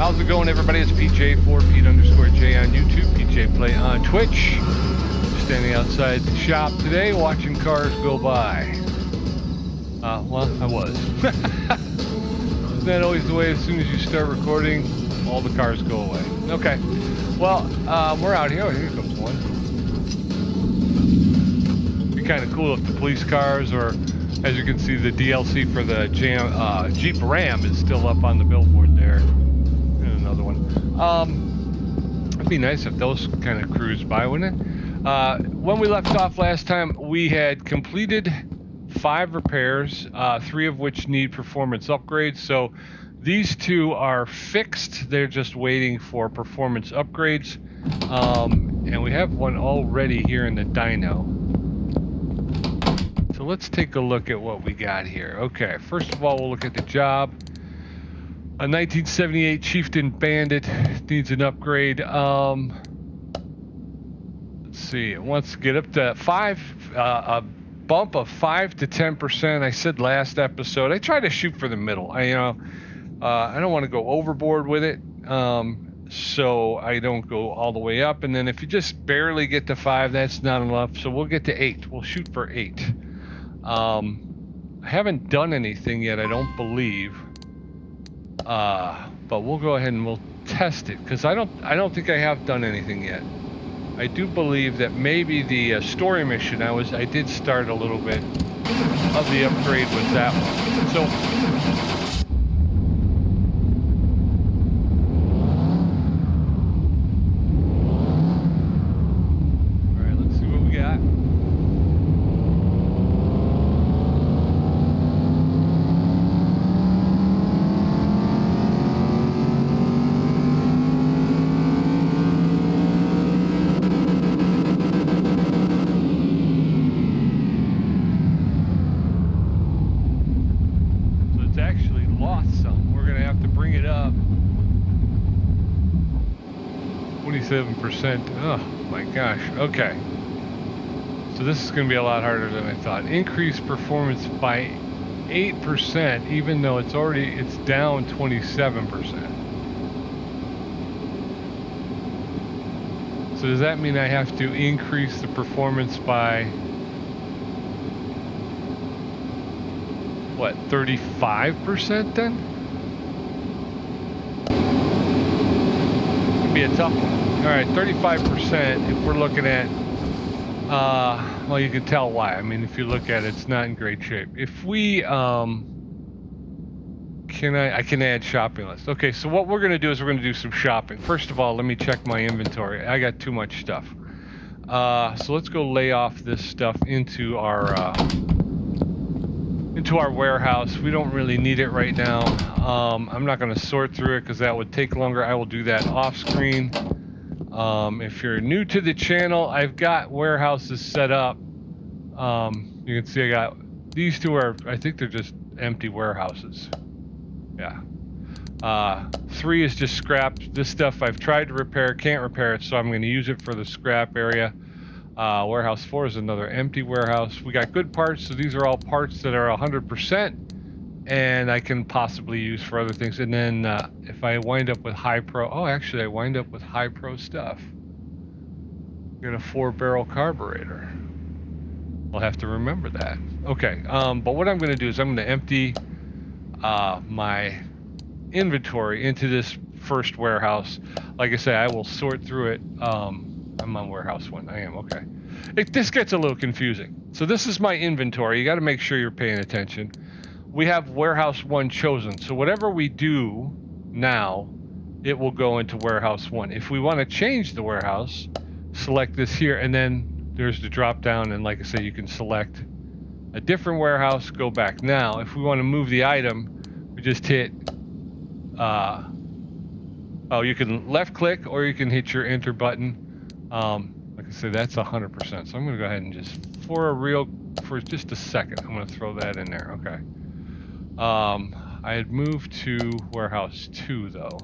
How's it going, everybody? It's PJ4Pete_J on YouTube, PJ Play on Twitch. Standing outside the shop today, watching cars go by. Well, I was. Isn't that always the way? As soon as you start recording, all the cars go away. Okay. Well, we're out here. Oh, here comes one. It'd be kind of cool if the police cars, or as you can see, the DLC for the Jeep Ram is still up on the billboard there. And another one. It'd be nice if those kind of cruised by, wouldn't it? When we left off last time, we had completed 5 repairs, 3 of which need performance upgrades. So these 2 are fixed. They're just waiting for performance upgrades. And we have one already here in the dyno. So let's take a look at what we got here. Okay, first of all, we'll look at the job. A 1978 Chieftain Bandit needs an upgrade. Let's see, it wants to get up to a bump of 5 to 10%. I said last episode, I try to shoot for the middle. I don't want to go overboard with it, so I don't go all the way up. And then if you just barely get to 5, that's not enough. So we'll get to 8. We'll shoot for 8. I haven't done anything yet, I don't believe. But we'll go ahead and we'll test it, because I don't think I have done anything yet. I do believe that maybe the story mission I did start a little bit of the upgrade with that one. So all right, let's see what we got. Actually lost some. We're gonna have to bring it up. 27%. Oh my gosh. Okay. So this is gonna be a lot harder than I thought. Increase performance by 8%, even though it's down 27%. So does that mean I have to increase the performance by what, 35% then? It'd be a tough one. All right, 35%, if we're looking at, well, you can tell why. I mean, if you look at it, it's not in great shape. If we, I can add shopping list. Okay, so what we're gonna do is we're gonna do some shopping. First of all, let me check my inventory. I got too much stuff. So let's go lay off this stuff into our warehouse. We don't really need it right now. I'm not going to sort through it because that would take longer. I will do that off screen. If you're new to the channel, I've got warehouses set up. You can see I got these 2 I think they're just empty warehouses. Yeah. 3 is just scrap. This stuff I've tried to repair, can't repair it, so I'm going to use it for the scrap area. Warehouse 4 is another empty warehouse. We got good parts, so these are all parts that are 100% and I can possibly use for other things. And then if I wind up with high pro, actually I wind up with high pro stuff. Get a 4-barrel carburetor. I'll have to remember that. Okay, but what I'm going to do is I'm going to empty my inventory into this first warehouse. Like I say, I will sort through it. I'm on warehouse 1. I am, okay. This gets a little confusing. So this is my inventory. You got to make sure you're paying attention. We have warehouse 1 chosen. So whatever we do now, it will go into warehouse 1. If we want to change the warehouse, select this here, and then there's the drop down, and like I say, you can select a different warehouse, go back. Now, if we want to move the item, we just hit, you can left click or you can hit your enter button. Like I said, that's 100%. So I'm going to go ahead and just, for just a second, I'm going to throw that in there. Okay. I had moved to warehouse 2 though.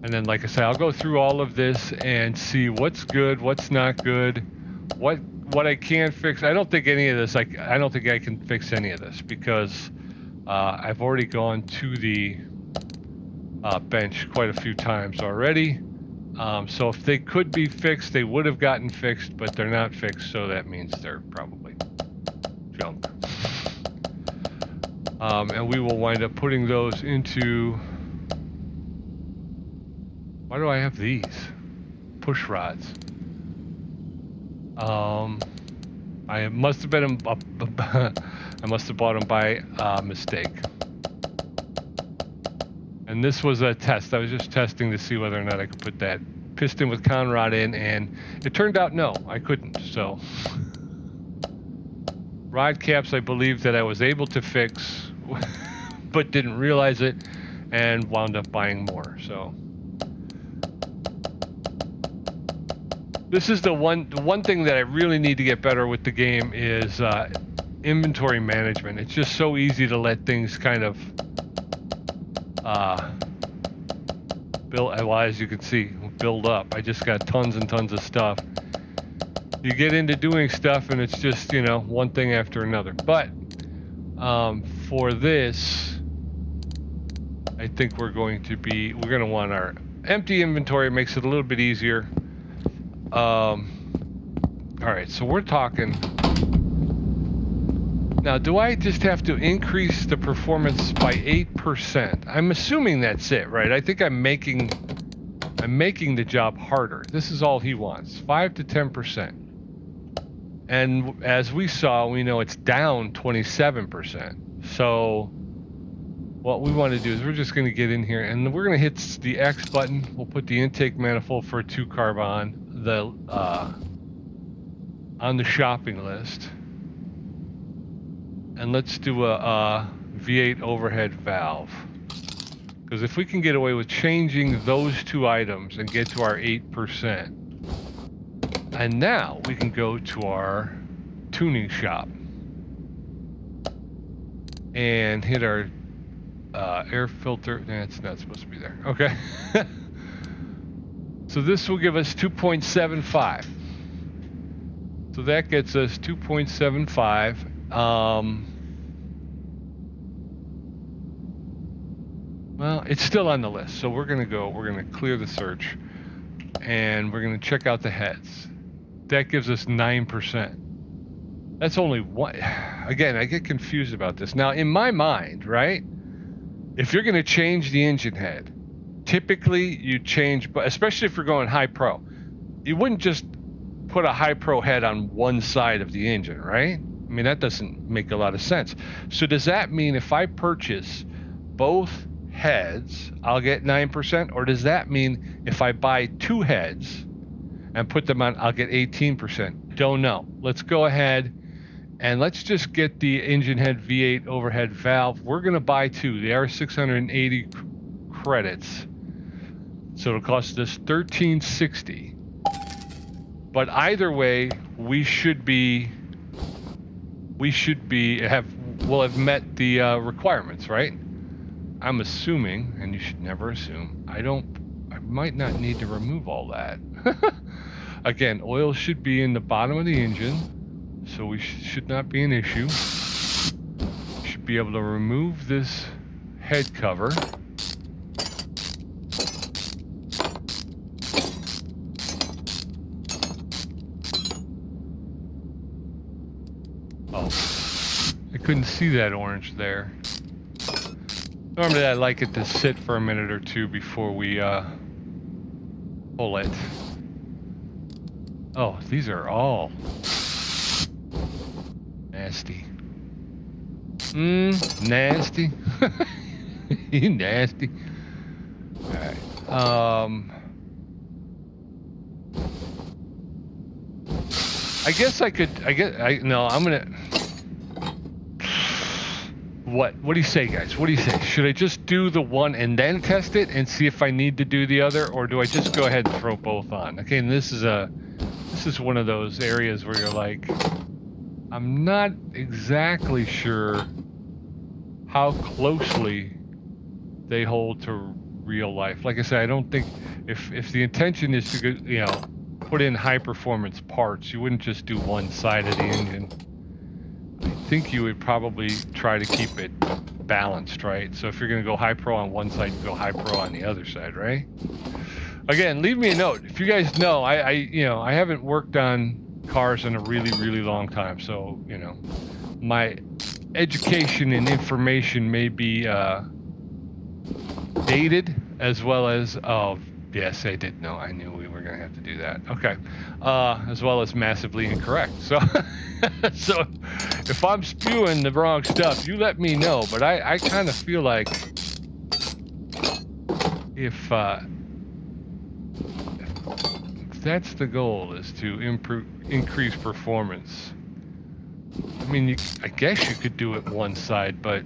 And then, like I said, I'll go through all of this and see what's good, what's not good, what I can fix. I don't think any of this, I don't think I can fix any of this because I've already gone to the bench quite a few times already. So if they could be fixed, they would have gotten fixed, but they're not fixed, so that means they're probably junk. And we will wind up putting those into... Why do I have these? Push rods. I must have been... I must have bought them by mistake. And this was a test. I was just testing to see whether or not I could put that piston with conrod in, and it turned out no, I couldn't. So rod caps I believe that I was able to fix but didn't realize it and wound up buying more. So this is the one thing that I really need to get better with the game is inventory management. It's just so easy to let things kind of build, well, as you can see, build up. I just got tons and tons of stuff. You get into doing stuff and it's just, you know, one thing after another. But for this, I think we're going to want our empty inventory. It makes it a little bit easier. All right, so we're talking. Now, do I just have to increase the performance by 8%? I'm assuming that's it, right? I think I'm making the job harder. This is all he wants, 5 to 10%. And as we saw, we know it's down 27%. So what we want to do is we're just going to get in here and we're going to hit the X button. We'll put the intake manifold for a 2-carb on the shopping list. And let's do a V8 overhead valve. Because if we can get away with changing those two items and get to our 8%, and now we can go to our tuning shop and hit our air filter. Nah, it's not supposed to be there. Okay. So this will give us 2.75. So that gets us 2.75. Well, it's still on the list, so we're gonna clear the search and we're gonna check out the heads. That gives us 9%. That's only one. Again, I get confused about this. Now, in my mind, right, if you're gonna change the engine head, typically you change, but especially if you're going high pro, you wouldn't just put a high pro head on one side of the engine, right? I mean, that doesn't make a lot of sense. So does that mean if I purchase both heads, I'll get 9%? Or does that mean if I buy 2 heads and put them on, I'll get 18%? Don't know. Let's go ahead and let's just get the engine head V8 overhead valve. We're going to buy 2. They are 680 credits. So it'll cost us $13.60. But either way, we'll have met the requirements, right? I'm assuming, and you should never assume, I might not need to remove all that. Again, oil should be in the bottom of the engine, so we should not be an issue. Should be able to remove this head cover. Oh, I couldn't see that orange there. Normally I like it to sit for a minute or two before we pull it. Oh, these are all nasty. Nasty. You nasty. Alright. I'm gonna... What do you say, guys? What do you say? Should I just do the one and then test it and see if I need to do the other, or do I just go ahead and throw both on? Okay, and this is one of those areas where you're like, I'm not exactly sure how closely they hold to real life. Like I said, I don't think if the intention is to go, you know, put in high performance parts, you wouldn't just do one side of the engine. I think you would probably try to keep it balanced, right? So if you're going to go high pro on one side, you go high pro on the other side, right? Again, leave me a note if you guys know. I haven't worked on cars in a really, really long time, so my education and information may be dated, as well as yes, I did know. I knew we were going to have to do that. Okay. As well as massively incorrect. So, so if I'm spewing the wrong stuff, you let me know. But I kind of feel like if that's the goal, is to increase performance. I mean, I guess you could do it one side, but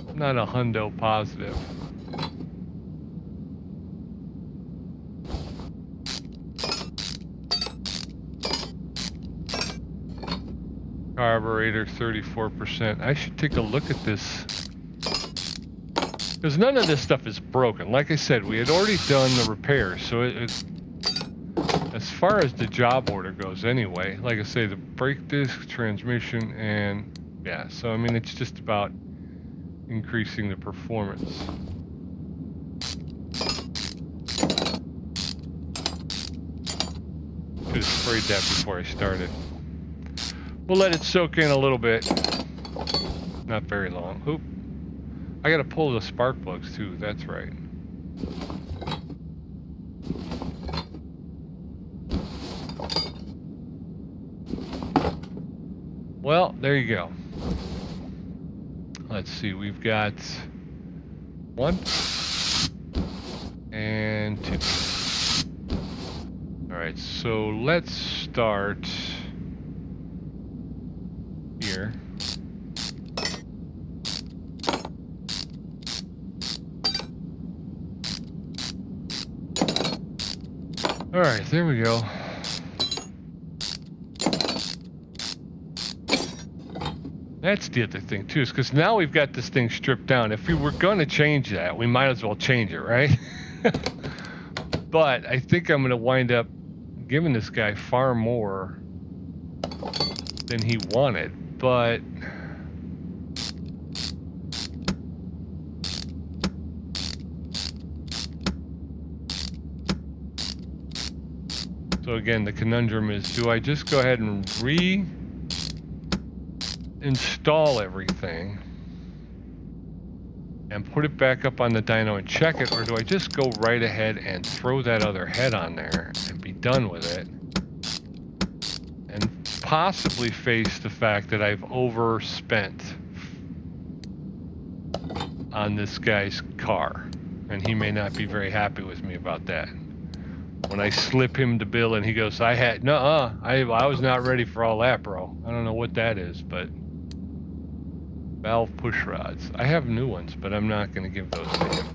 I'm not a hundo positive. Carburetor 34%. I should take a look at this, because none of this stuff is broken. Like I said, we had already done the repairs, so as far as the job order goes anyway, like I say, the brake disc, transmission, and yeah, so I mean, it's just about increasing the performance. Should have sprayed that before I started. We'll let it soak in a little bit. Not very long. Oop. I gotta pull the spark plugs too, that's right. Well, there you go. Let's see, we've got 1 and 2. All right, so let's start here. All right, there we go. That's the other thing too, is because now we've got this thing stripped down. If we were going to change that, we might as well change it, right? But I think I'm going to wind up giving this guy far more than he wanted, but so again, the conundrum is, do I just go ahead and install everything and put it back up on the dyno and check it, or do I just go right ahead and throw that other head on there and be done with it, and possibly face the fact that I've overspent on this guy's car, and he may not be very happy with me about that. When I slip him the bill and he goes, I was not ready for all that, bro. I don't know what that is, but valve push rods. I have new ones, but I'm not going to give those to him.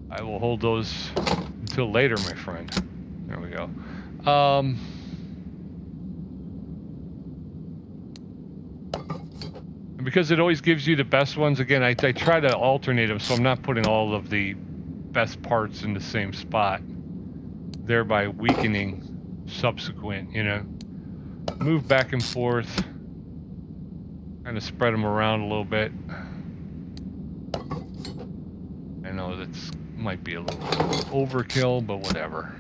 I will hold those until later, my friend. There we go. And because it always gives you the best ones, again, I try to alternate them, so I'm not putting all of the best parts in the same spot, thereby weakening subsequent, move back and forth, kind of spread them around a little bit. I know that's might be a little overkill, but whatever.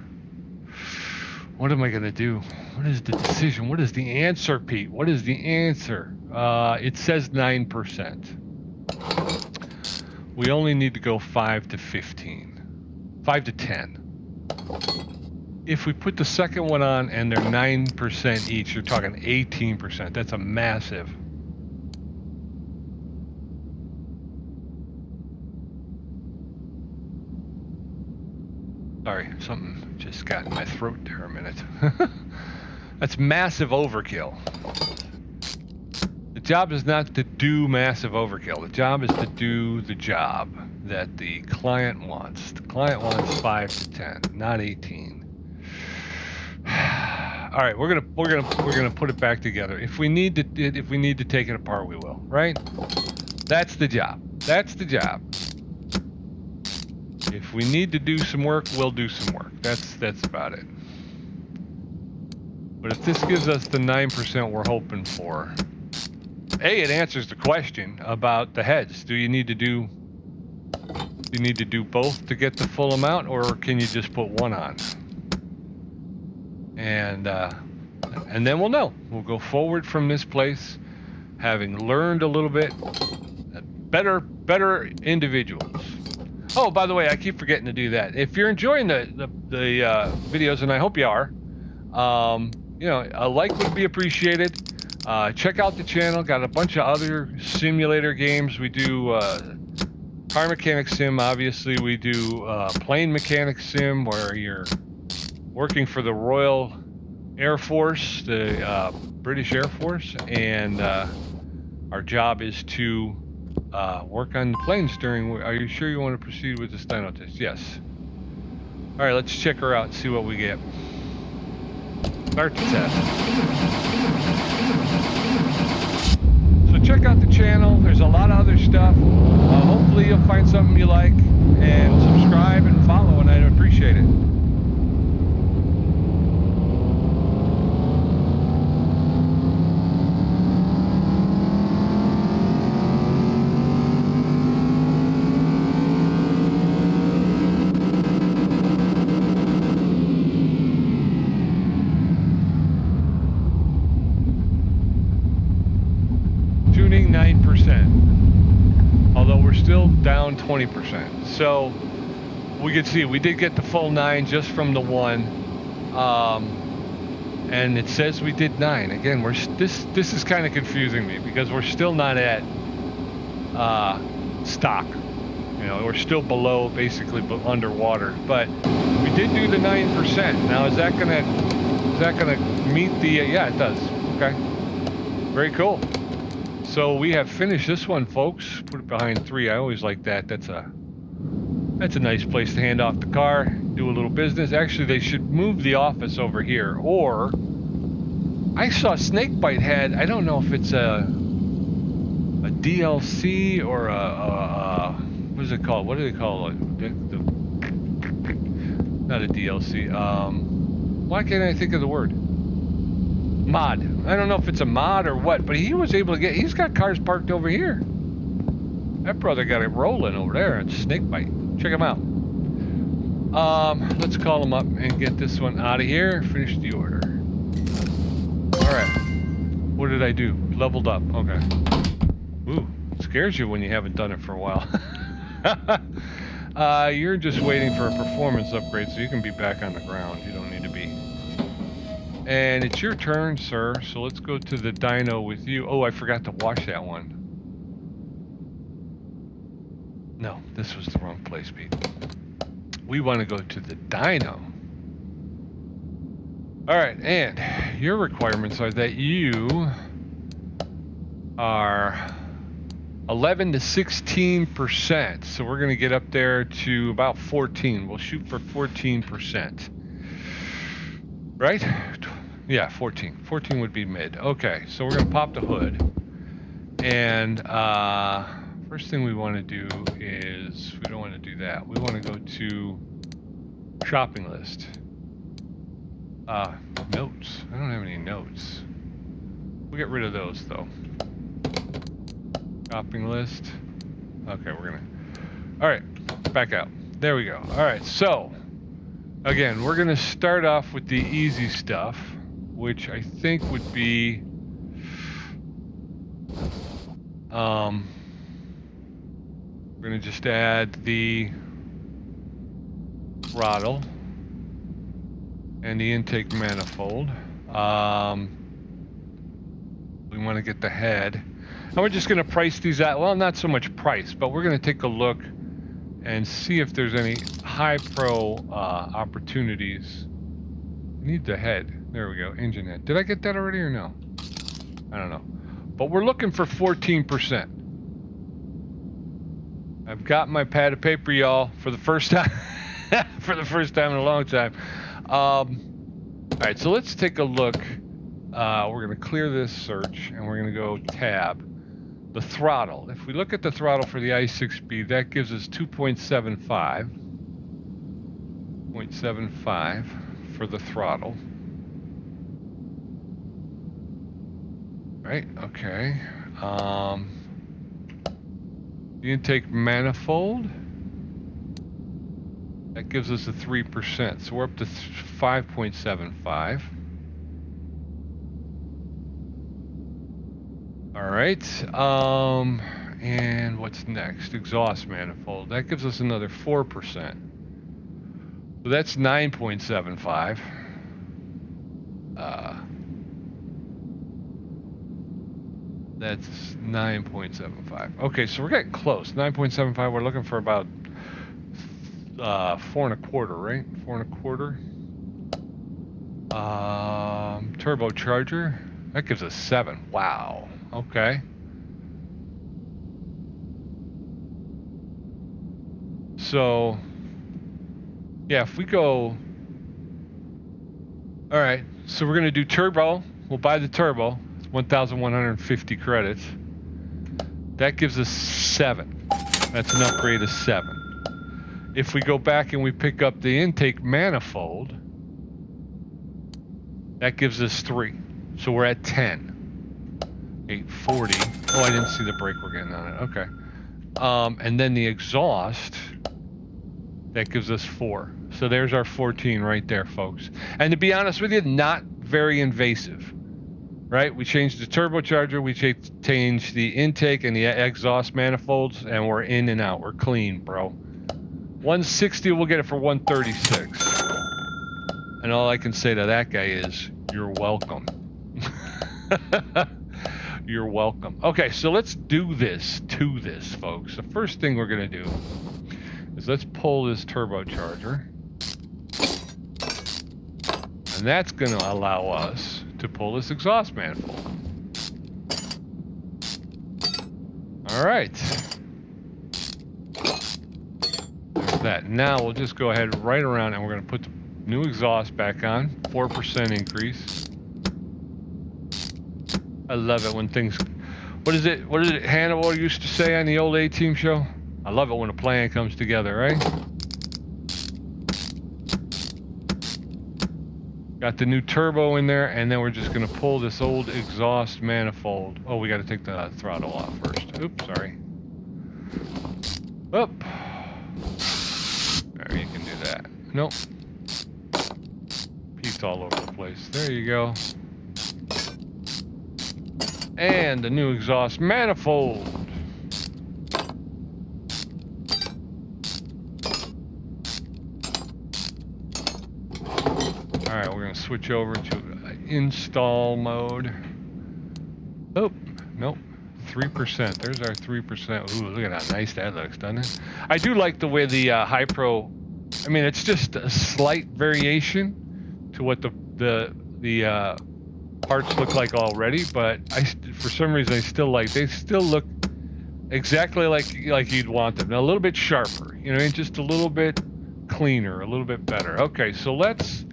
What am I gonna do? What is the decision? What is the answer, Pete? What is the answer? It says 9%. We only need to go 5 to 15. 5 to 10. If we put the second one on and they're 9% each, you're talking 18%. That's a massive. Sorry, something just got in my throat there a minute. That's massive overkill. The job is not to do massive overkill. The job is to do the job that the client wants. The client wants 5 to 10, not 18. All right, we're gonna put it back together. If we need to take it apart, we will. Right? That's the job. That's the job. If we need to do some work, we'll do some work. That's about it. But if this gives us the 9% we're hoping for, A, it answers the question about the heads. Do you need to do both to get the full amount, or can you just put one on? And then we'll know. We'll go forward from this place, having learned a little bit, better individuals. Oh, by the way, I keep forgetting to do that. If you're enjoying the videos, and I hope you are, you know, a like would be appreciated. Check out the channel. Got a bunch of other simulator games. We do car mechanic sim. Obviously, we do plane mechanic sim, where you're working for the Royal Air Force, the British Air Force, and our job is to work on the planes during... Are you sure you want to proceed with this dyno test? Yes. All right, let's check her out and see what we get. Start the test. So check out the channel. There's a lot of other stuff. Hopefully you'll find something you like, and subscribe and follow, and I'd appreciate it. Tuning 9%, although we're still down 20%. So we can see we did get the full 9 just from the one, and it says we did 9. Again, this is kind of confusing me, because we're still not at stock. You know, we're still below, basically underwater. But we did do the 9%. Now is that gonna meet the? Yeah, it does. Okay, very cool. So we have finished this one, folks. Put it behind 3. I always like that. That's a nice place to hand off the car, do a little business. Actually, they should move the office over here. Or I saw Snakebite had, I don't know if it's a DLC or what is it called? What do they call it? Not a DLC. Why can't I think of the word? Mod. I don't know if it's a mod or what, but he was able to get, he's got cars parked over here. That brother got it rolling over there at Snakebite. Check him out. Let's call him up and get this one out of here. Finish the order. Alright. What did I do? Leveled up. Okay. Ooh, it scares you when you haven't done it for a while. You're just waiting for a performance upgrade, so you can be back on the ground. You don't need to be. And it's your turn, sir. So let's go to the dyno with you. Oh, I forgot to wash that one. No, this was the wrong place, Pete. We want to go to the dyno. All right, and your requirements are that you are 11 to 16%. So we're going to get up there to about 14. We'll shoot for 14%. Right? Yeah, 14. 14 would be mid. Okay, so we're going to pop the hood. And first thing we want to do is, we don't want to do that. We want to go to shopping list. Notes. I don't have any notes. We'll get rid of those though. Shopping list. Okay, we're gonna... Alright, back out. There we go. Alright, so again, we're gonna start off with the easy stuff, which I think would be we're gonna just add the throttle and the intake manifold. We want to get the head, and we're just going to price these out. Well, not so much price, but we're going to take a look and see if there's any high pro opportunities. We need the head. There we go, engine head. Did I get that already or no? I don't know. But we're looking for 14%. I've got my pad of paper, y'all, for the first time. For the first time in a long time. All right, so let's take a look. We're going to clear this search, and we're going to go tab. The throttle. If we look at the throttle for the i6B, that gives us 2.75. 0.75 for the throttle. right, okay. The intake manifold. That gives us a 3%, so we're up to 5.75. All right, and what's next? Exhaust manifold. That gives us another 4%. So that's 9.75. That's 9.75. Okay, so we're getting close. 9.75. We're looking for about 4.25, right? 4.25. Turbocharger. That gives us 7. Wow. Okay. So, yeah, if we go... All right, so we're going to do turbo. We'll buy the turbo. It's 1,150 credits. That gives us 7. That's an upgrade of 7. If we go back and we pick up the intake manifold, that gives us 3. So we're at 10. 840. Oh, I didn't see the brake we're getting on it. Okay. And then the exhaust, that gives us 4. So there's our 14 right there, folks. And to be honest with you, not very invasive, right? We changed the turbocharger, we changed the intake and the exhaust manifolds, and we're in and out. We're clean, bro. 160, we'll get it for 136. And all I can say to that guy is, you're welcome. You're welcome. Okay, so let's do this to this, folks. The first thing we're going to do is let's pull this turbocharger. And that's going to allow us to pull this exhaust manifold. All right. There's that. Now we'll just go ahead right around and we're going to put the new exhaust back on. 4% increase. I love it when things... What is it Hannibal used to say on the old A-Team show? I love it when a plan comes together, right? Got the new turbo in there, and then we're just going to pull this old exhaust manifold. Oh, we got to take the throttle off first. Oops, sorry. Up. There, you can do that. Nope. Peaked all over the place. There you go. And the new exhaust manifold. All right, we're going to switch over to install mode. Oh, nope. 3%. There's our 3%. Ooh, look at how nice that looks, doesn't it? I do like the way the Hi-Pro... I mean, it's just a slight variation to what the parts look like already, but for some reason, I still like... They still look exactly like you'd want them. Now, a little bit sharper. You know, just a little bit cleaner, a little bit better. Okay, so let's...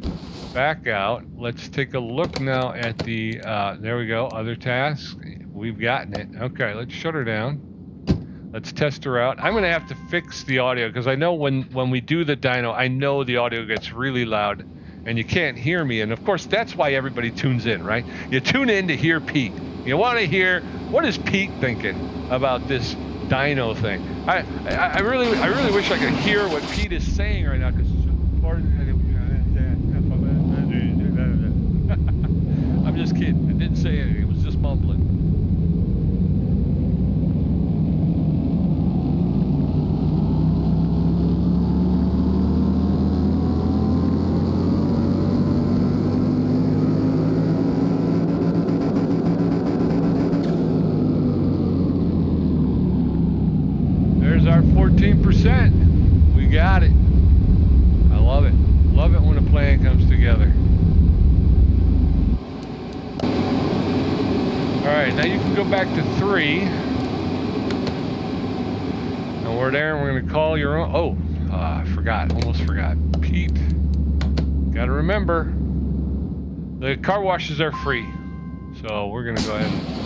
back out. Let's take a look now at the, there we go, other tasks. We've gotten it. Okay, let's shut her down. Let's test her out. I'm going to have to fix the audio because I know when we do the dyno, I know the audio gets really loud and you can't hear me. And of course, that's why everybody tunes in, right? You tune in to hear Pete. You want to hear, what is Pete thinking about this dyno thing? I really wish I could hear what Pete is saying right now because I'm just kidding. I didn't say anything. It was just mumbling. There's our 14%. We got it. I love it. Love it when a plan comes together. Alright, now you can go back to 3. And we're there and we're going to call your own... Oh, I forgot. Almost forgot. Pete. Got to remember. The car washes are free. So we're going to go ahead and...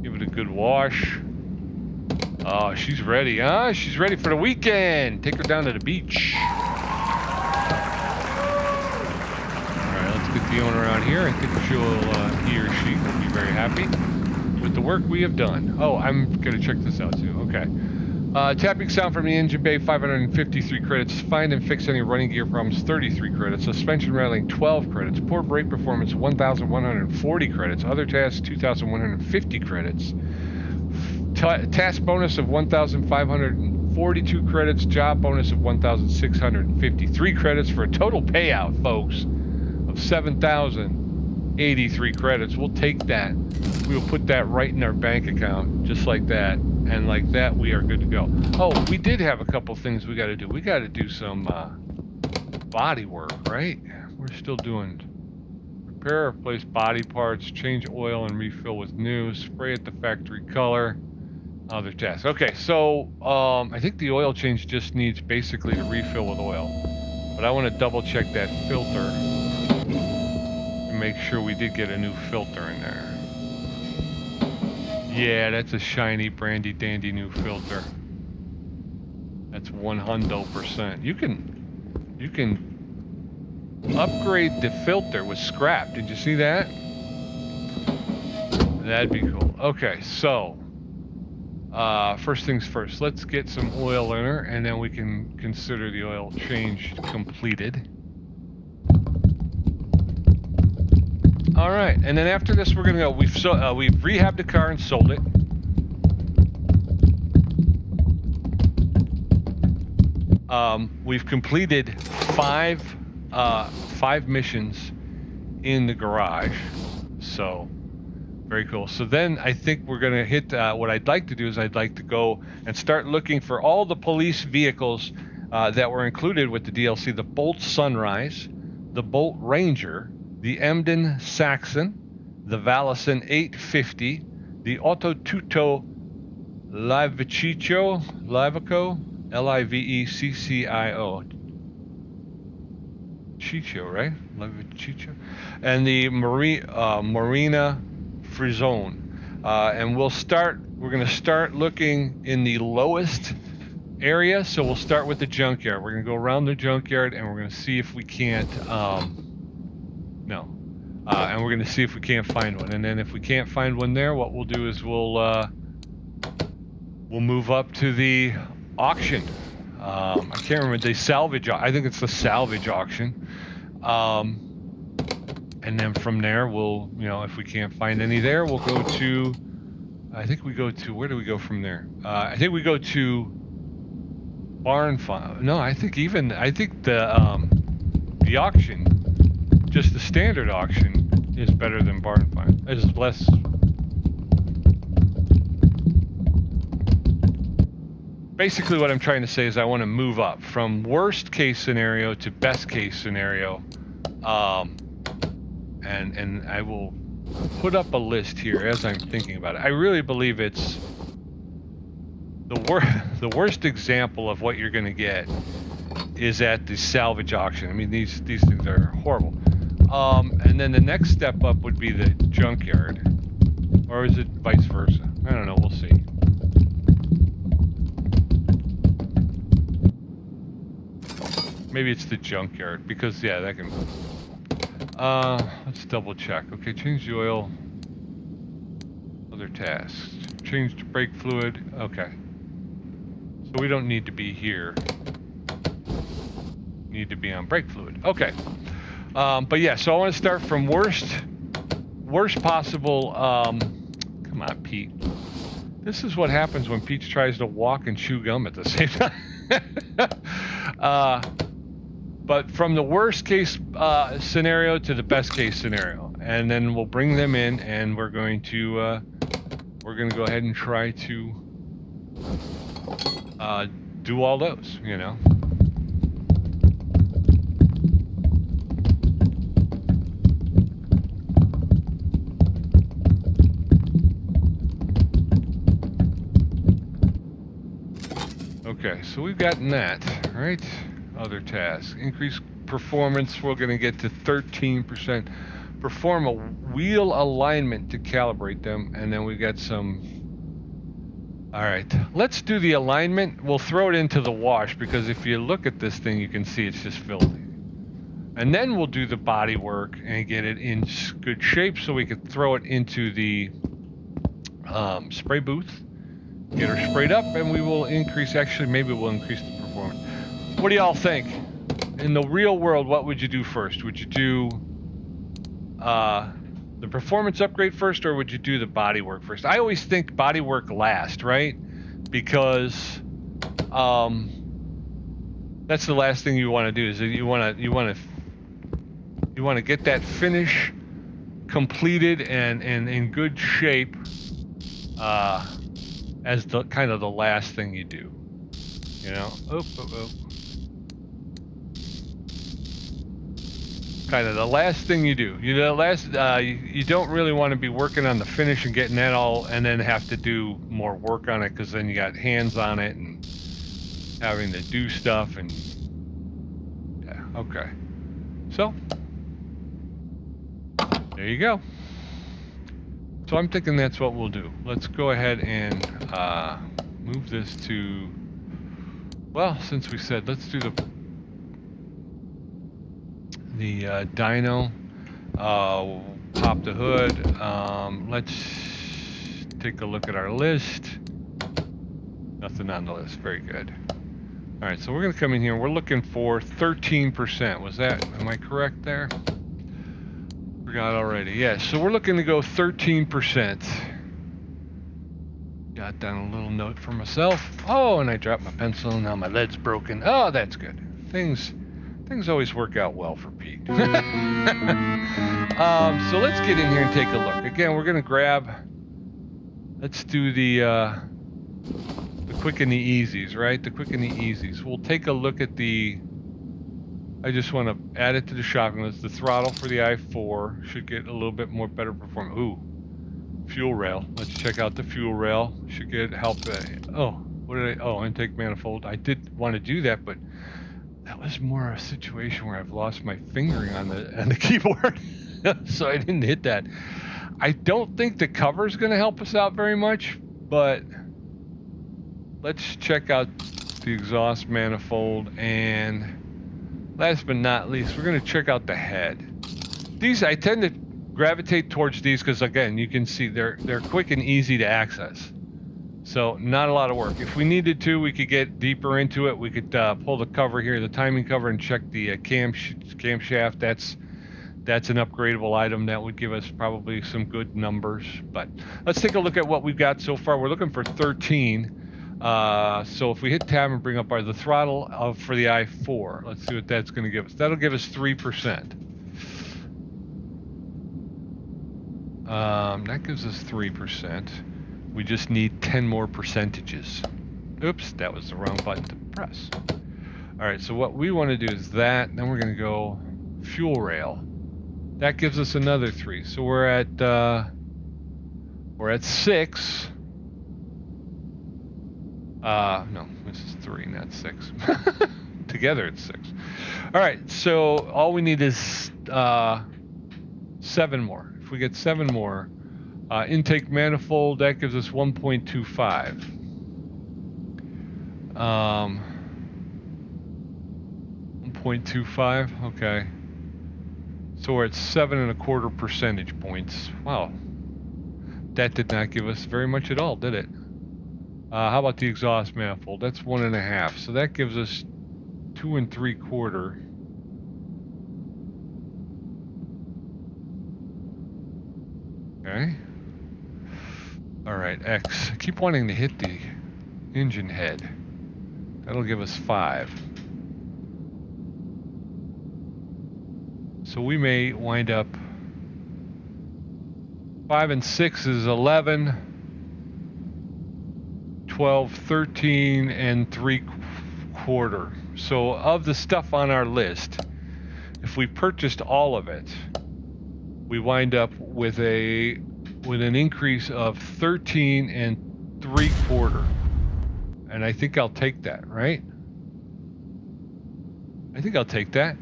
give it a good wash. Oh, she's ready, huh? She's ready for the weekend. Take her down to the beach. at the owner out here. I think he or she will be very happy with the work we have done. Oh, I'm gonna check this out too. Okay. Tapping sound from the engine bay, 553 credits. Find and fix any running gear problems, 33 credits. Suspension rattling, 12 credits. Poor brake performance, 1,140 credits. Other tasks, 2,150 credits. Task bonus of 1,542 credits. Job bonus of 1,653 credits for a total payout, folks, of 7,083 credits. We'll take that. We will put that right in our bank account, just like that. And like that, we are good to go. Oh, we did have a couple things we got to do. We got to do some body work, right? We're still doing repair, replace body parts, change oil and refill with new, spray at the factory color, other tasks. Okay, so I think the oil change just needs basically to refill with oil. But I want to double check that filter and make sure we did get a new filter in there. Yeah, that's a shiny, brandy dandy new filter. That's 100%. You can upgrade the filter with scrap. Did you see that? That'd be cool. Okay, so first things first. Let's get some oil in her, and then we can consider the oil change completed. All right, and then after this, we're gonna go. We've rehabbed the car and sold it. We've completed five missions in the garage, so very cool. So then I think we're gonna hit. What I'd like to do is I'd like to go and start looking for all the police vehicles that were included with the DLC: the Bolt Sunrise, the Bolt Ranger, the Emden Saxon, the Valison 850, the Autotutto Livecio, Liveccio, Chicho, right? Livecio, and the Marina Frizone. And we're going to start looking in the lowest area, so we'll start with the junkyard. We're going to go around the junkyard, and we're going to see if we can't, and we're going to see if we can't find one. And then if we can't find one there, what we'll do is we'll move up to the auction. I can't remember, the salvage, I think it's the salvage auction. And then from there, we'll, if we can't find any there, we'll go to, I think we go to, where do we go from there? I think we go to Barn Find. No, I think the auction, just the standard auction, is better than Barn Find. It's less. Basically, what I'm trying to say is I want to move up from worst case scenario to best case scenario, and I will put up a list here as I'm thinking about it. I really believe it's the worst example of what you're going to get is at the salvage auction. I mean, these things are horrible. And then the next step up would be the junkyard, or is it vice versa? I don't know. We'll see. Maybe it's the junkyard, because yeah, that can. Let's double check. Okay, change the oil. Other tasks. Change the brake fluid. Okay. So we don't need to be here. Need to be on brake fluid. Okay. But yeah, so I want to start from worst possible. Come on, Pete. This is what happens when Pete tries to walk and chew gum at the same time. But from the worst case scenario to the best case scenario, and then we'll bring them in, and we're going to go ahead and try to do all those, Okay, so we've gotten that, right? Other tasks. Increase performance, we're going to get to 13%. Perform a wheel alignment to calibrate them, and then we got some... Alright, let's do the alignment. We'll throw it into the wash, because if you look at this thing, you can see it's just filthy. And then we'll do the body work and get it in good shape so we could throw it into the spray booth, get her sprayed up, and we will increase, actually maybe we'll increase the performance. What do y'all think? In the real world, what would you do first? Would you do the performance upgrade first, or would you do the body work first? I always think body work last, right? Because that's the last thing you want to do. Is you want to get that finish completed and in good shape as the kind of the last thing you do. You know, kind of the last thing you do. You know, you don't really want to be working on the finish and getting that all, and then have to do more work on it, because then you got hands on it and having to do stuff. And yeah, okay. So there you go. So I'm thinking that's what we'll do. Let's go ahead and move this to, well, since we said let's do the dyno, pop the hood. Let's take a look at our list. Nothing on the list. Very good. All right, so we're going to come in here. We're looking for 13%. Was that, am I correct there? Forgot already. Yes, so we're looking to go 13%. Got down a little note for myself. Oh, and I dropped my pencil. Now my lead's broken. Oh, that's good. Things always work out well for Pete. So let's get in here and take a look. Again, we're going to grab, let's do the quick and the easies, right? The quick and the easies. We'll take a look at I just want to add it to the shopping list. The throttle for the i4 should get a little bit more better performance. Ooh, fuel rail. Let's check out the fuel rail. Should get help. Intake manifold. I did want to do that, but that was more a situation where I've lost my fingering on the keyboard, so I didn't hit that. I don't think the cover is going to help us out very much, but let's check out the exhaust manifold, and last but not least, we're going to check out the head. These, I tend to gravitate towards these because, again, you can see they're quick and easy to access. So not a lot of work. If we needed to, we could get deeper into it. We could pull the cover here, the timing cover, and check the camshaft. That's an upgradable item that would give us probably some good numbers. But let's take a look at what we've got so far. We're looking for 13. So if we hit tab and bring up the throttle for the i4, let's see what that's going to give us. That'll give us 3%. That gives us 3%. We just need 10 more percentages. Oops, that was the wrong button to press. All right, so what we want to do is that. Then we're going to go fuel rail. That gives us another 3. So we're at 6. No, this is 3, not 6. Together it's 6. All right, so all we need is 7 more. If we get 7 more, intake manifold, that gives us 1.25. 1.25, okay. So we're at 7.25 percentage points. Wow, that did not give us very much at all, did it? How about the exhaust manifold? That's 1.5. So that gives us 2.75. Okay. All right, X. I keep wanting to hit the engine head. That'll give us 5. So we may wind up 5 and 6 is 11, 12, 13 and 3/4. So of the stuff on our list, if we purchased all of it, we wind up with an increase of 13 and 3/4. And I think I'll take that, right? I think I'll take that.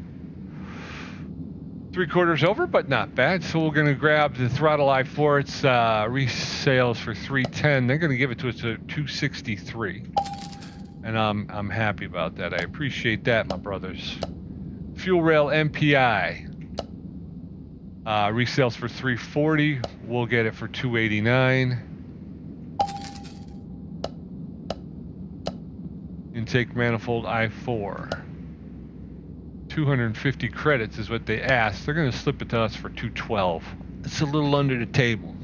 3/4 over, but not bad. So we're going to grab the throttle i4. It's resales for $310. They're going to give it to us at $263, and I'm happy about that. I appreciate that, my brothers. fuel rail MPI. Resales for $340. We'll get it for $289. Intake manifold I4. 250 credits is what they asked. They're going to slip it to us for $212. It's a little under the table.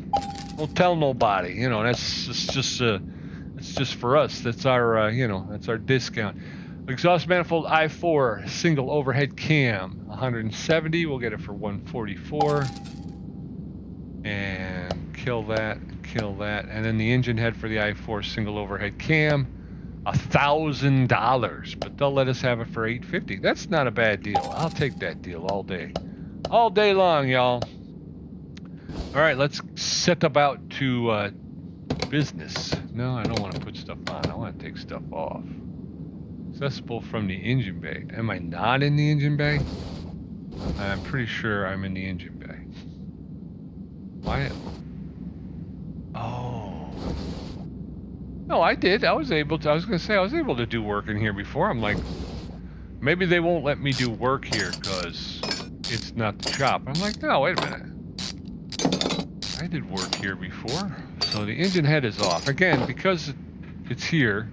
Don't tell nobody. You know, that's just for us. That's our you know, that's our discount. Exhaust manifold I4 single overhead cam, 170. We'll get it for 144. And kill that, and then the engine head for the I4 single overhead cam, $1,000, but they'll let us have it for $850. That's not a bad deal. I'll take that deal all day long, y'all. All right, let's set about to business. No, I don't want to put stuff on. I want to take stuff off. Accessible from the engine bay. Am I not in the engine bay? I'm pretty sure I'm in the engine bay. Why? Oh. No, I did. I was able to. I was going to say I was able to do work in here before. I'm like, maybe they won't let me do work here because it's not the shop. I'm like, no, wait a minute. I did work here before. So the engine head is off. Again, because it's here,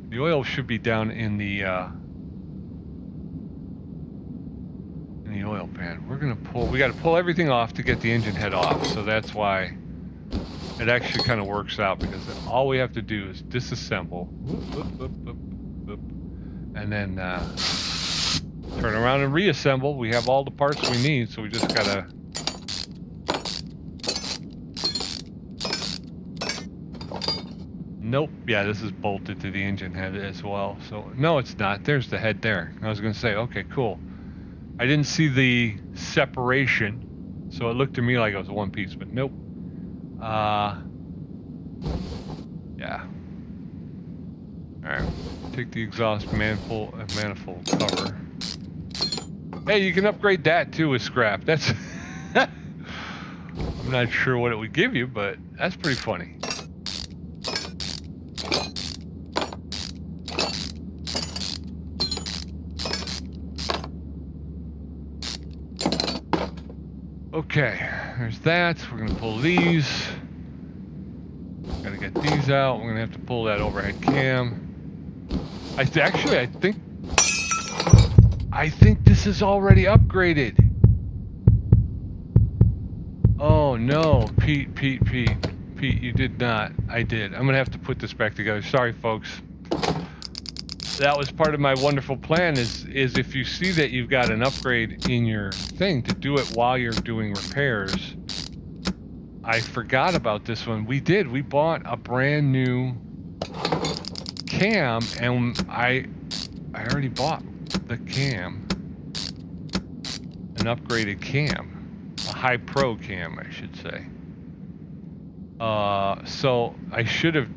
the oil should be down in the oil pan. We're going to pull, we got to pull everything off to get the engine head off. So that's why it actually kind of works out, because all we have to do is disassemble. And then turn around and reassemble. We have all the parts we need, so we just got to... Nope. Yeah, this is bolted to the engine head as well. So, no, it's not. There's the head there. I was going to say, okay, cool. I didn't see the separation, so it looked to me like it was one piece, but nope. Yeah. Alright. Take the exhaust manifold cover. Hey, you can upgrade that too with scrap. That's... I'm not sure what it would give you, but that's pretty funny. Okay, there's that. We're going to pull these. Got to get these out. We're going to have to pull that overhead cam. I think this is already upgraded. Oh no, Pete, you did not. I did. I'm going to have to put this back together. Sorry, folks. That was part of my wonderful plan, is if you see that you've got an upgrade in your thing, to do it while you're doing repairs. I forgot about this one. We bought a brand new cam, and I already bought the cam, an upgraded cam, a high pro cam, I should say. So I should have,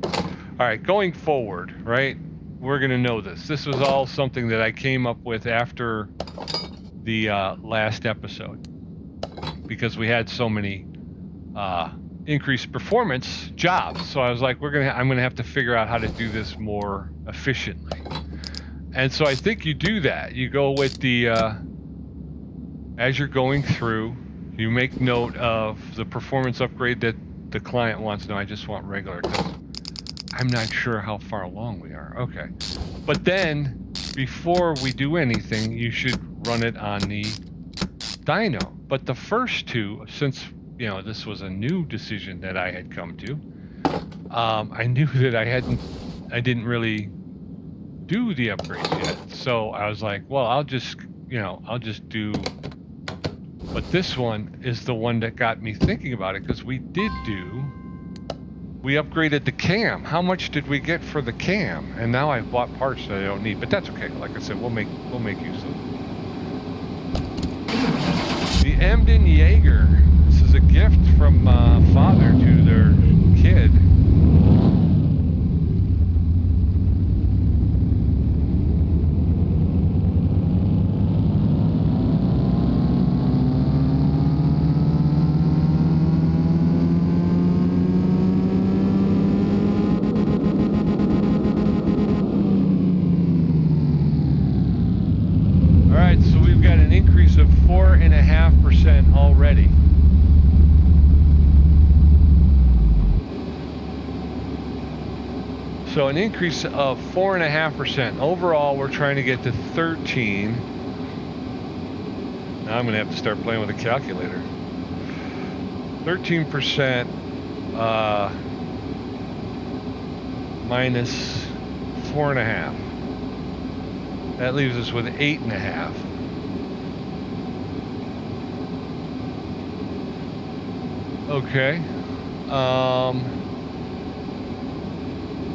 all right, going forward, right? We're going to know this. This was all something that I came up with after the last episode, because we had so many increased performance jobs. So I was like, I'm going to have to figure out how to do this more efficiently. And so I think you do that. You go with the, as you're going through, you make note of the performance upgrade that the client wants. No, I just want regular, because I'm not sure how far along we are. Okay. But then, before we do anything, you should run it on the dyno. But the first two, since, you know, this was a new decision that I had come to, I knew that I didn't really do the upgrades yet. So I was like, well, I'll just do... But this one is the one that got me thinking about it, because we upgraded the cam. How much did we get for the cam? And now I've bought parts that I don't need, but that's okay. Like I said, we'll make use of it. The Emden Jaeger. This is a gift from father to their kid. an increase of 4.5% already. So an increase of 4.5%. Overall, we're trying to get to 13. Now I'm going to have to start playing with a calculator. 13% minus 4.5. That leaves us with 8.5. Okay.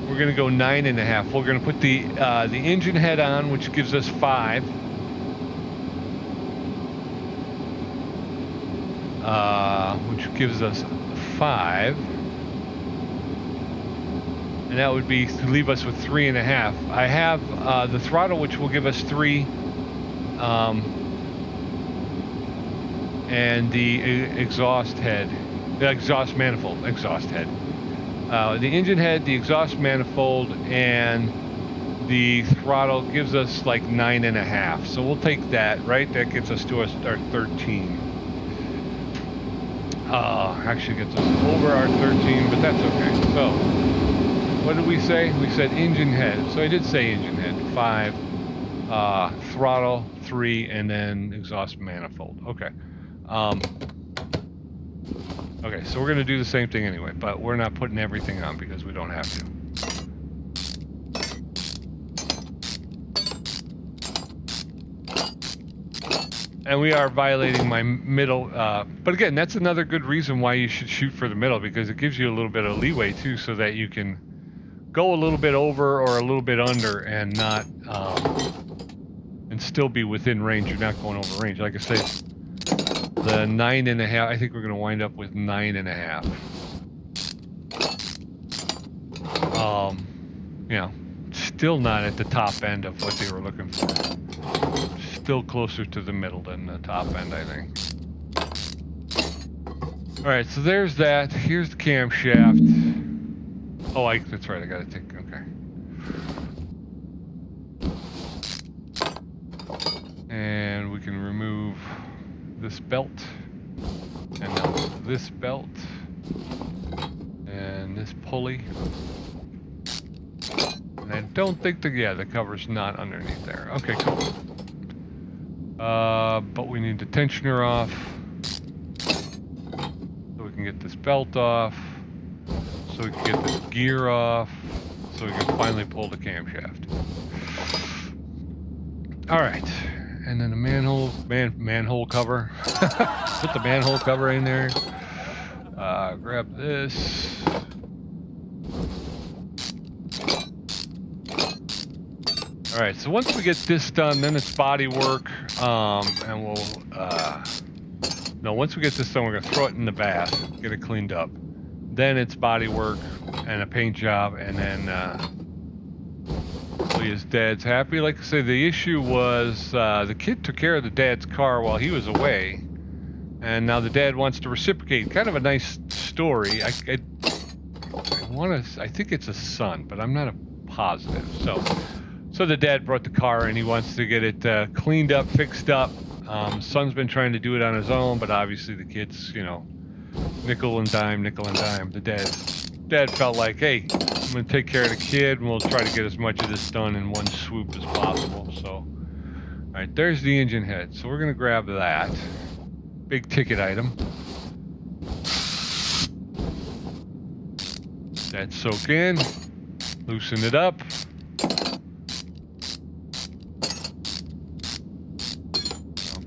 We're going to go 9.5. We're going to put the engine head on, which gives us 5. Which gives us 5. And that would be to leave us with 3.5. I have the throttle, which will give us 3. And the exhaust head, the exhaust manifold, exhaust head. The engine head, the exhaust manifold, and the throttle gives us like 9.5. So we'll take that, right? That gets us to our 13. Actually gets us over our 13, but that's okay. So, what did we say? We said engine head. So I did say engine head, 5, throttle, 3, and then exhaust manifold. Okay. Okay, so we're going to do the same thing anyway, but we're not putting everything on because we don't have to. And we are violating my middle, but again, that's another good reason why you should shoot for the middle, because it gives you a little bit of leeway too, so that you can go a little bit over or a little bit under and not, and still be within range. You're not going over range. Like I say, the 9.5, I think we're going to wind up with 9.5. You know, still not at the top end of what they were looking for. Still closer to the middle than the top end, I think. All right, so there's that. Here's the camshaft. Oh, that's right. I got to take. Okay. And we can remove this belt, and now this belt, and this pulley. And I don't think the cover's not underneath there. Okay, cool. But we need the tensioner off, so we can get this belt off, so we can get this gear off, so we can finally pull the camshaft. All right, and then the manhole cover. Put the manhole cover in there. Grab this. All right, so once we get this done, then it's body work, and we'll, no, once we get this done, we're gonna throw it in the bath, get it cleaned up. Then it's body work and a paint job, and then, his dad's happy. Like I say, the issue was, the kid took care of the dad's car while he was away, and now the dad wants to reciprocate. Kind of a nice story. I think it's a son, but I'm not positive, So the dad brought the car and he wants to get it cleaned up, fixed up. Son's been trying to do it on his own, but obviously the kid's, you know, nickel and dime. The dad felt like, hey, I'm going to take care of the kid and we'll try to get as much of this done in one swoop as possible. So, all right, there's the engine head. So we're going to grab that. Big ticket item. That soak in, loosen it up.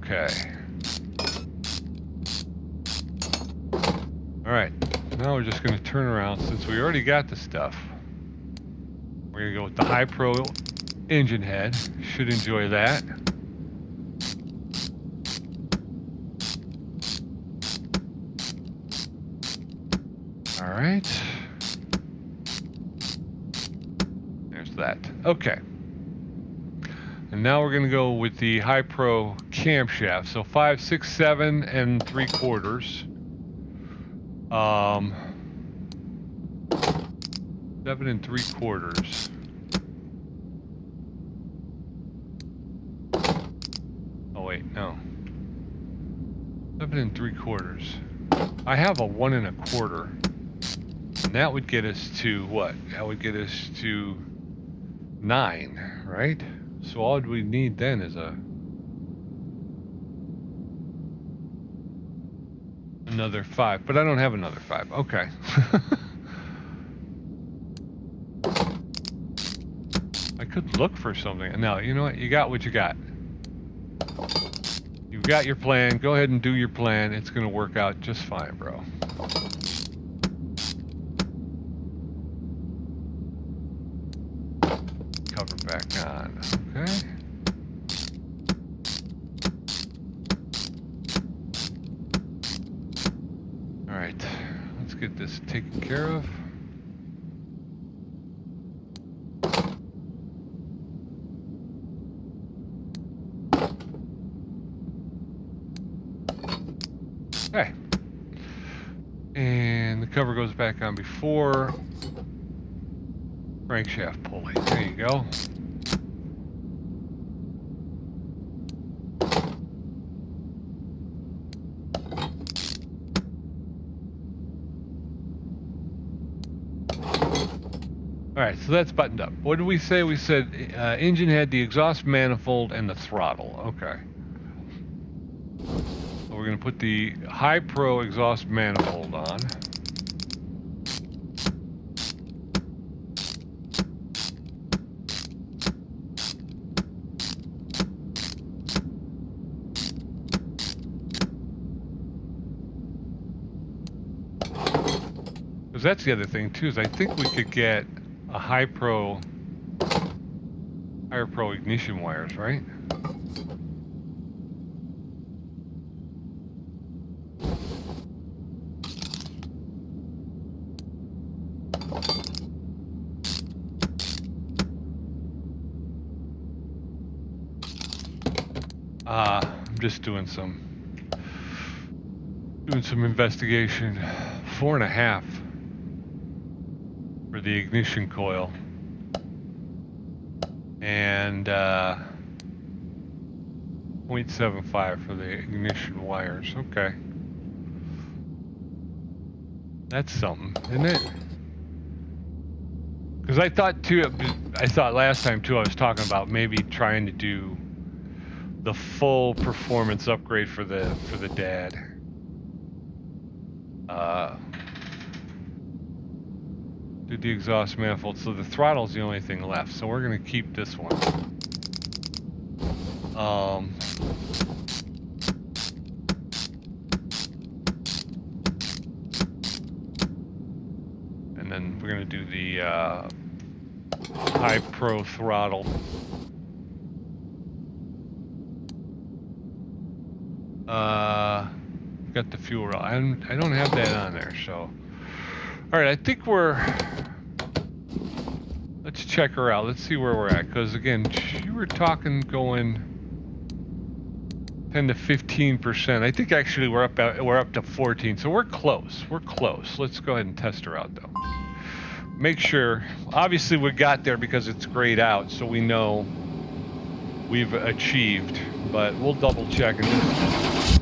Okay. All right. Now we're just going to turn around since we already got the stuff. We're going to go with the Hi-Pro engine head. Should enjoy that. All right. There's that. Okay. And now we're going to go with the Hi-Pro camshaft. So 5, 6, 7 3/4. 7 3/4. Oh wait, no. 7 3/4. I have a 1 1/4. And that would get us to what? That would get us to 9, right? So all we need then is another 5. But I don't have another 5. Okay. I could look for something. No, you know what? You got what you got. You've got your plan. Go ahead and do your plan. It's going to work out just fine, bro. Cover back on. Okay. All right. Let's get this taken care of. Okay. And the cover goes back on before. Crankshaft pulley. There you go. Alright, so that's buttoned up. What did we say? We said engine head, the exhaust manifold, and the throttle. Okay. So we're going to put the High Pro exhaust manifold on. Because that's the other thing too, is I think we could get a higher pro ignition wires, right? I'm just doing some investigation. 4.5 for the ignition coil, and 0.75 for the ignition wires. Okay, that's something, isn't it? Because I thought last time too, I was talking about maybe trying to do the full performance upgrade for the dad. Do the exhaust manifold. So the throttle's the only thing left. So we're gonna keep this one. And then we're gonna do the High Pro throttle. Got the fuel rail. I don't have that on there, so. All right, I think let's check her out. Let's see where we're at, because again, you were talking going 10 to 15%. I think actually we're up to 14, so we're close. We're close. Let's go ahead and test her out though. Make sure. Obviously, we got there because it's grayed out, so we know we've achieved. But we'll double check and just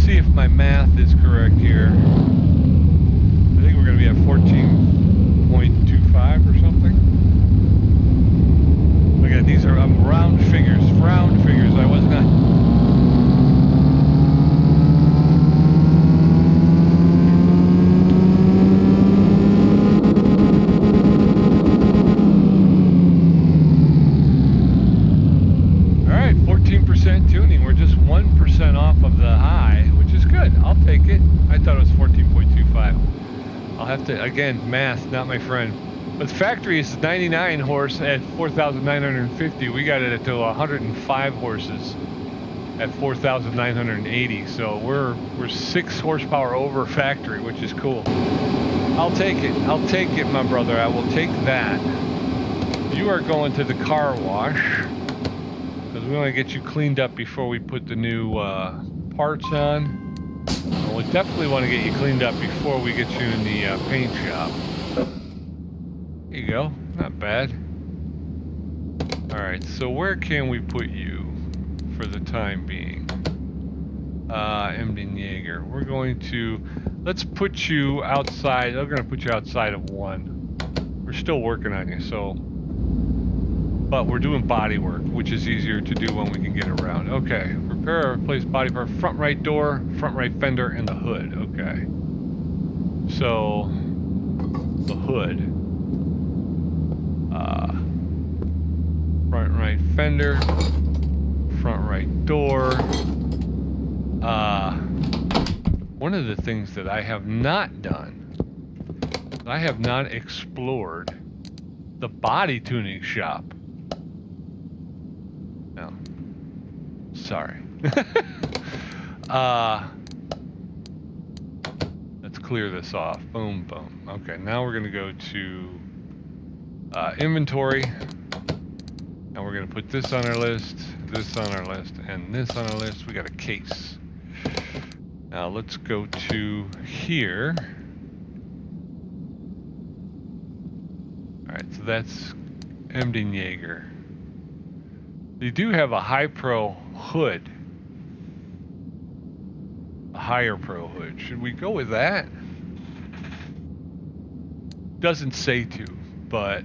see if my math is correct here. I think we're going to be at 14.25 or something. Look at these are round figures. I was not. All right, 14% tuning. We're just 1% off of the high, which is good. I'll take it. I thought it was 14.25. I'll have to, again, math, not my friend. But the factory is 99 horse at 4,950. We got it to 105 horses at 4,980. So we're 6 horsepower over factory, which is cool. I'll take it. I'll take it, my brother. I will take that. You are going to the car wash because we want to get you cleaned up before we put the new parts on. We definitely want to get you cleaned up before we get you in the paint shop. There you go. Not bad. Alright, so where can we put you? for the time being. Emden Jaeger. We're going to, let's put you outside. I'm going to put you outside of 1. We're still working on you, so, but we're doing body work, which is easier to do when we can get around. Okay, repair or replace body part, front right door, front right fender, and the hood. Okay. So, the hood. Front right fender, front right door. One of the things that I have not done, I have not explored the body tuning shop. No. Sorry. Let's clear this off. Boom, boom. Okay, now we're going to go to inventory. And we're going to put this on our list, this on our list, and this on our list. We got a case. Now let's go to here. Alright, so that's Emden Jaeger. They do have a high pro hood. A higher pro hood. Should we go with that? Doesn't say to, but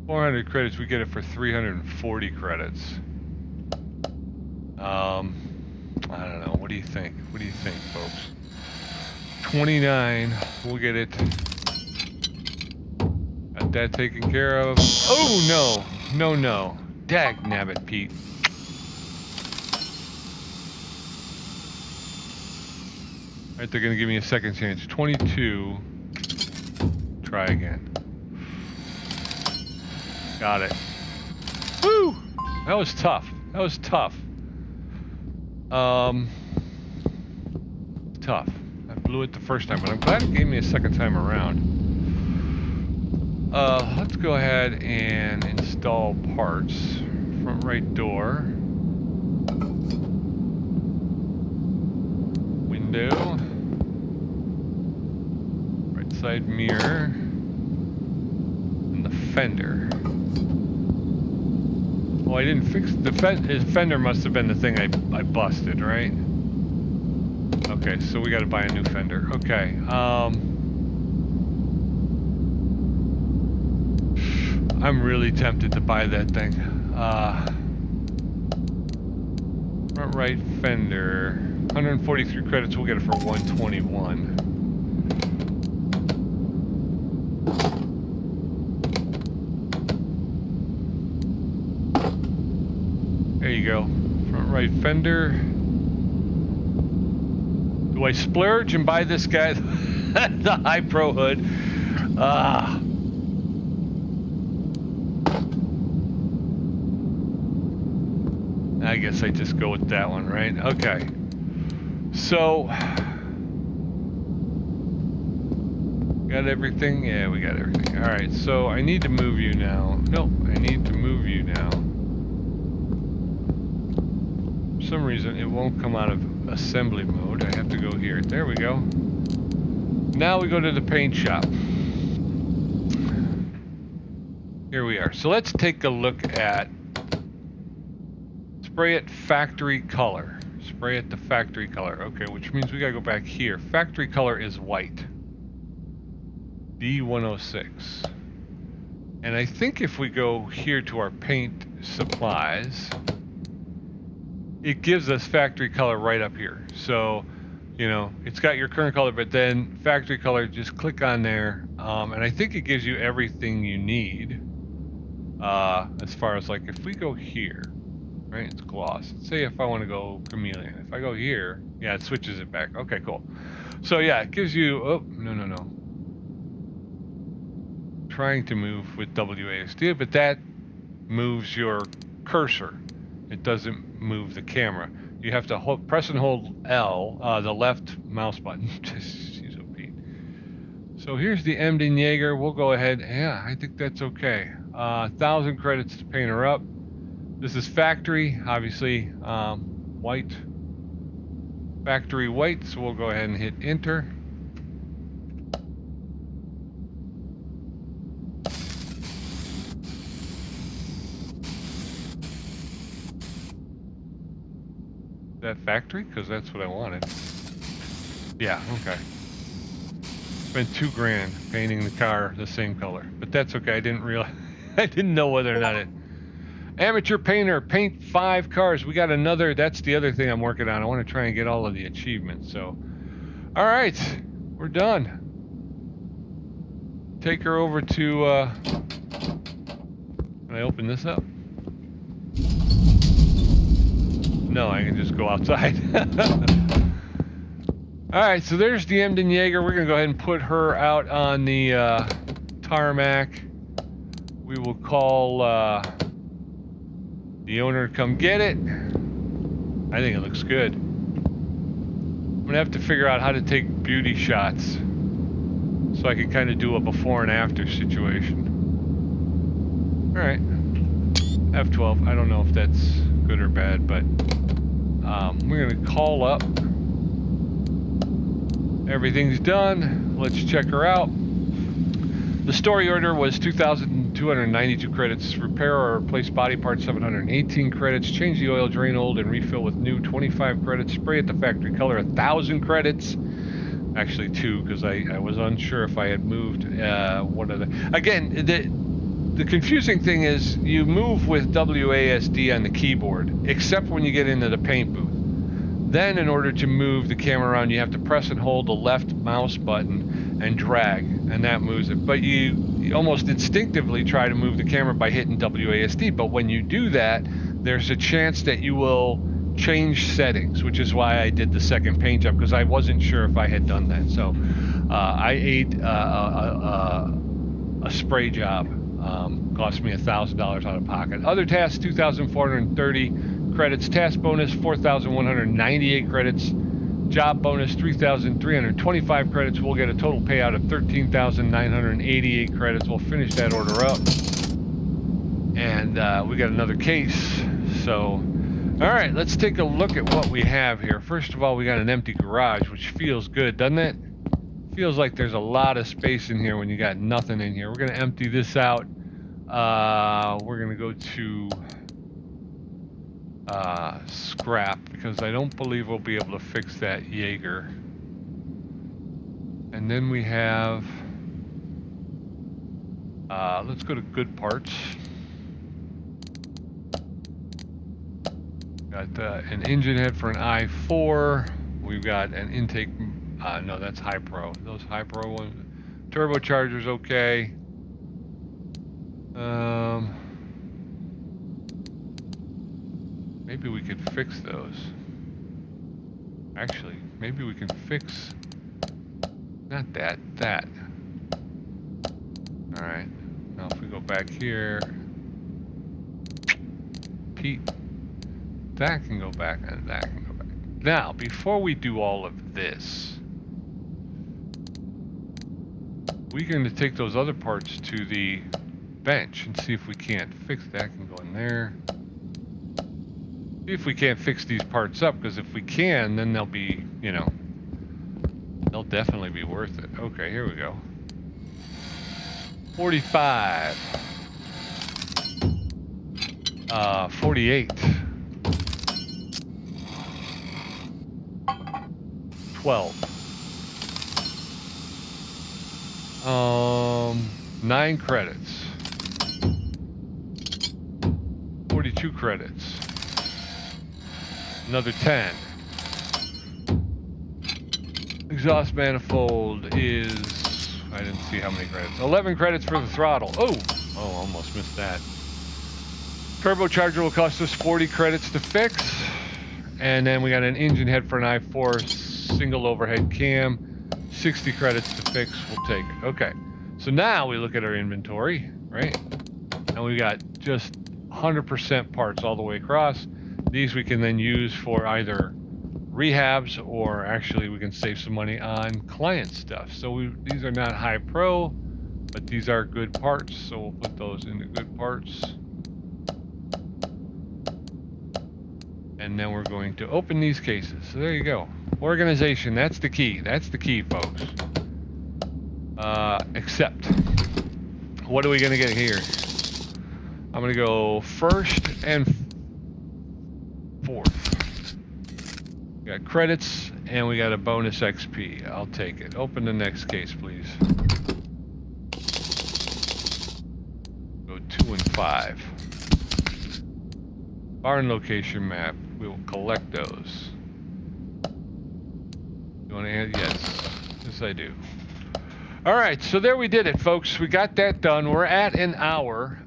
400 credits, we get it for 340 credits. I don't know. What do you think? What do you think, folks? 29. We'll get it. Got that taken care of. Oh, no. No, no. Dag nabbit, Pete. Alright, they're going to give me a second chance. 22. Try again. Got it. Woo! That was tough. That was tough. Tough. I blew it the first time, but I'm glad it gave me a second time around. Let's go ahead and install parts. Front right door. Window. Right side mirror. And the fender. Oh, I didn't fix the fender. Must have been the thing I busted, right? Okay, so we got to buy a new fender. Okay. I'm really tempted to buy that thing. Front right fender. 143 credits. We'll get it for 121. There you go. Front right fender. Do I splurge and buy this guy the high pro hood? I guess I just go with that one, right? Okay. So, got everything? Yeah, we got everything. All right, so I need to move you now. Nope, I need to move you now. For some reason, it won't come out of assembly mode. I have to go here. There we go. Now we go to the paint shop. Here we are. So let's take a look at spray it factory color. Spray it to factory color. Okay, which means we gotta go back here. Factory color is white. D106. And I think if we go here to our paint supplies, it gives us factory color right up here. So, you know, it's got your current color, but then factory color, just click on there. And I think it gives you everything you need. As far as like, if we go here, right, it's gloss. Let's say if I want to go chameleon. If I go here, yeah, it switches it back. Okay, cool. So yeah, it gives you, oh, no. Trying to move with WASD, but that moves your cursor. It doesn't move the camera. You have to press and hold L, the left mouse button. She's OP. So here's the Emden Jaeger. We'll go ahead. Yeah, I think that's okay. 1,000 credits to paint her up. This is factory, obviously, white. Factory white, so we'll go ahead and hit enter. That factory? Because that's what I wanted. Yeah, okay. Spent $2,000 painting the car the same color, but that's okay. I didn't realize. I didn't know whether or not it. Amateur painter, paint 5 cars. We got another. That's the other thing I'm working on. I want to try and get all of the achievements. So, all right, we're done. Take her over to. Can I open this up? No, I can just go outside. All right, so there's the Emden Jaeger. We're gonna go ahead and put her out on the tarmac. We will call the owner to come get it. I think it looks good. I'm gonna have to figure out how to take beauty shots so I can kind of do a before and after situation. All right, F12. I don't know if that's good or bad, but we're gonna call up. Everything's done. Let's check her out. The story order was 2,292 credits. Repair or replace body parts, 718 credits. Change the oil, drain old, and refill with new, 25 credits. Spray at the factory color, 1,000 credits. Actually 2, because I was unsure if I had moved one of the... Again, the confusing thing is you move with WASD on the keyboard, except when you get into the paint booth. Then in order to move the camera around, you have to press and hold the left mouse button and drag, and that moves it. But you almost instinctively try to move the camera by hitting WASD, but when you do that, there's a chance that you will change settings, which is why I did the second paint job, because I wasn't sure if I had done that. So I ate a spray job. Cost me $1,000 out of pocket. Other tasks, 2,430 credits. Task bonus, 4,198 credits. Job bonus, 3,325 credits. We'll get a total payout of 13,988 credits. We'll finish that order up. And we got another case. So, all right, let's take a look at what we have here. First of all, we got an empty garage, which feels good, doesn't it? Feels like there's a lot of space in here when you got nothing in here. We're going to empty this out. We're going to go to scrap, because I don't believe we'll be able to fix that Jaeger. And then we have, let's go to good parts. Got an engine head for an i4. We've got an intake, no, that's High Pro. Those High Pro ones. Turbocharger's okay. Maybe we could fix those. Actually, maybe we can fix, not that, that. All right, now if we go back here, Pete, that can go back and that can go back. Now, before we do all of this, we're going to take those other parts to the bench and see if we can't fix that. Can go in there. See if we can't fix these parts up, because if we can, then they'll be, you know, they'll definitely be worth it. Okay, here we go. 45. 48. 12. 9 credits. 42 credits. Another 10. Exhaust manifold is, I didn't see how many credits. 11 credits for the throttle. Oh, almost missed that. Turbocharger will cost us 40 credits to fix. And then we got an engine head for an i4 single overhead cam. 60 credits to fix. We'll take it. Okay. So now we look at our inventory, right? And we got just 100% parts all the way across. These we can then use for either rehabs, or actually we can save some money on client stuff. So these are not High Pro, but these are good parts. So we'll put those into good parts. And then we're going to open these cases. So there you go. Organization, that's the key. That's the key, folks. Accept. What are we going to get here? I'm going to go first and fourth. We got credits, and we got a bonus XP. I'll take it. Open the next case, please. Go 2 and 5. Barn location map. We will collect those. You want to add? Yes. Yes, I do. All right, so there we did it, folks. We got that done. We're at an hour.